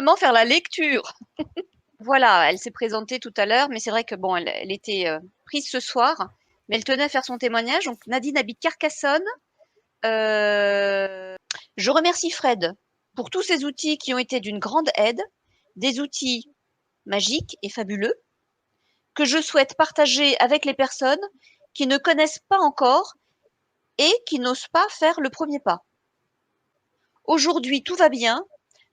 simplement faire la lecture. Voilà, elle s'est présentée tout à l'heure, mais c'est vrai que bon, elle était prise ce soir, mais elle tenait à faire son témoignage. Donc Nadine habite Carcassonne. Je remercie Fred pour tous ces outils qui ont été d'une grande aide, des outils magiques et fabuleux que je souhaite partager avec les personnes qui ne connaissent pas encore et qui n'osent pas faire le premier pas. Aujourd'hui, tout va bien.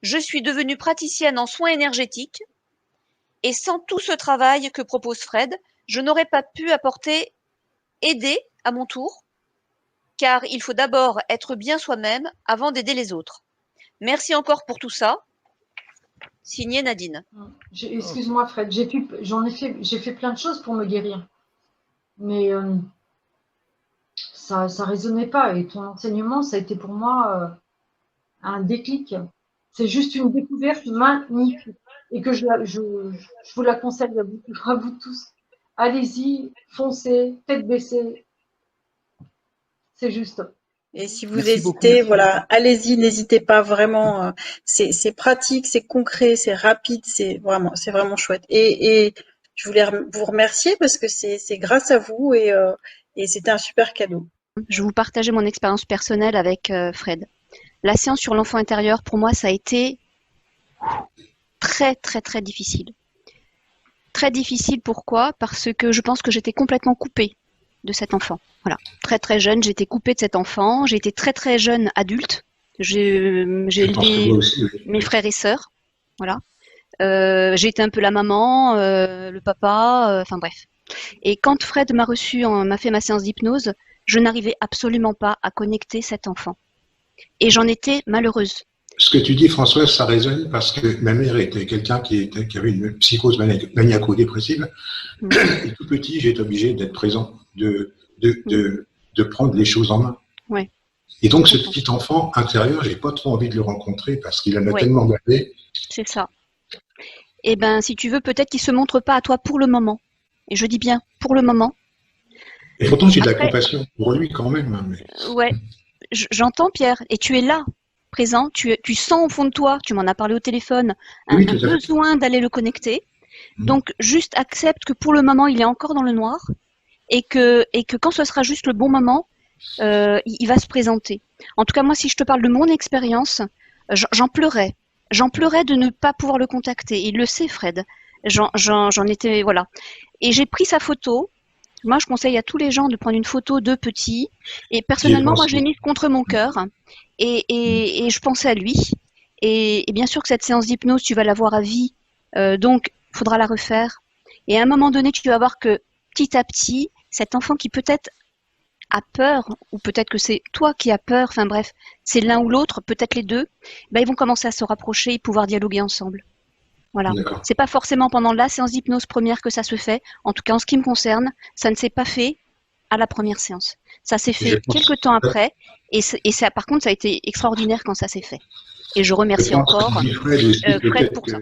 Je suis devenue praticienne en soins énergétiques et sans tout ce travail que propose Fred, je n'aurais pas pu aider à mon tour, car il faut d'abord être bien soi-même avant d'aider les autres. Merci encore pour tout ça. Signé Nadine. Excuse-moi Fred, j'ai fait plein de choses pour me guérir, mais ça résonnait pas. Et ton enseignement, ça a été pour moi un déclic. C'est juste une découverte magnifique et que je vous la conseille à vous tous. Allez-y, foncez, tête baissée. C'est juste. Et si vous hésitez, voilà, allez-y, n'hésitez pas vraiment. C'est pratique, c'est concret, c'est rapide, c'est vraiment chouette. Et je voulais vous remercier parce que c'est grâce à vous et c'était un super cadeau. Je vais vous partager mon expérience personnelle avec Fred. La séance sur l'enfant intérieur, pour moi, ça a été très, très, très difficile. Très difficile, pourquoi? Parce que je pense que j'étais complètement coupée de cet enfant. Voilà. Très, très jeune, j'étais coupée de cet enfant. J'ai été très, très jeune adulte. J'ai élevé mes frères et sœurs. Voilà. J'ai été un peu la maman, le papa, enfin bref. Et quand Fred m'a fait ma séance d'hypnose, je n'arrivais absolument pas à connecter cet enfant. Et j'en étais malheureuse. Ce que tu dis, Françoise, ça résonne parce que ma mère était quelqu'un qui avait une psychose maniaco-dépressive. Et tout petit, j'ai été obligé d'être présent, de prendre les choses en main. Ouais. Et donc, ce petit enfant intérieur, j'ai pas trop envie de le rencontrer parce qu'il en a tellement bavé. C'est ça. Eh ben, si tu veux, peut-être qu'il se montre pas à toi pour le moment. Et je dis bien pour le moment. Et pourtant, j'ai de la compassion pour lui quand même. Mais... Ouais, j'entends Pierre. Et tu es là, présent. Tu sens au fond de toi, tu m'en as parlé au téléphone, un besoin d'aller le connecter. Donc, juste accepte que pour le moment, il est encore dans le noir. Et que quand ce sera juste le bon moment, il va se présenter. En tout cas, moi, si je te parle de mon expérience, j'en pleurais. J'en pleurais de ne pas pouvoir le contacter. Il le sait, Fred. J'en étais, voilà. Et j'ai pris sa photo. Moi, je conseille à tous les gens de prendre une photo de petit. Et personnellement, moi, je l'ai mise contre mon cœur. Et je pensais à lui. Et bien sûr que cette séance d'hypnose, tu vas la voir à vie. Donc, il faudra la refaire. Et à un moment donné, tu vas voir que petit à petit, cet enfant qui peut-être a peur, ou peut-être que c'est toi qui as peur, enfin bref, c'est l'un ou l'autre, peut-être les deux, ben ils vont commencer à se rapprocher et pouvoir dialoguer ensemble. Voilà. C'est pas forcément pendant la séance d'hypnose première que ça se fait. En tout cas, en ce qui me concerne, ça ne s'est pas fait à la première séance. Ça s'est fait quelques temps après, et ça, par contre, ça a été extraordinaire quand ça s'est fait. Et je remercie encore Fred pour ça.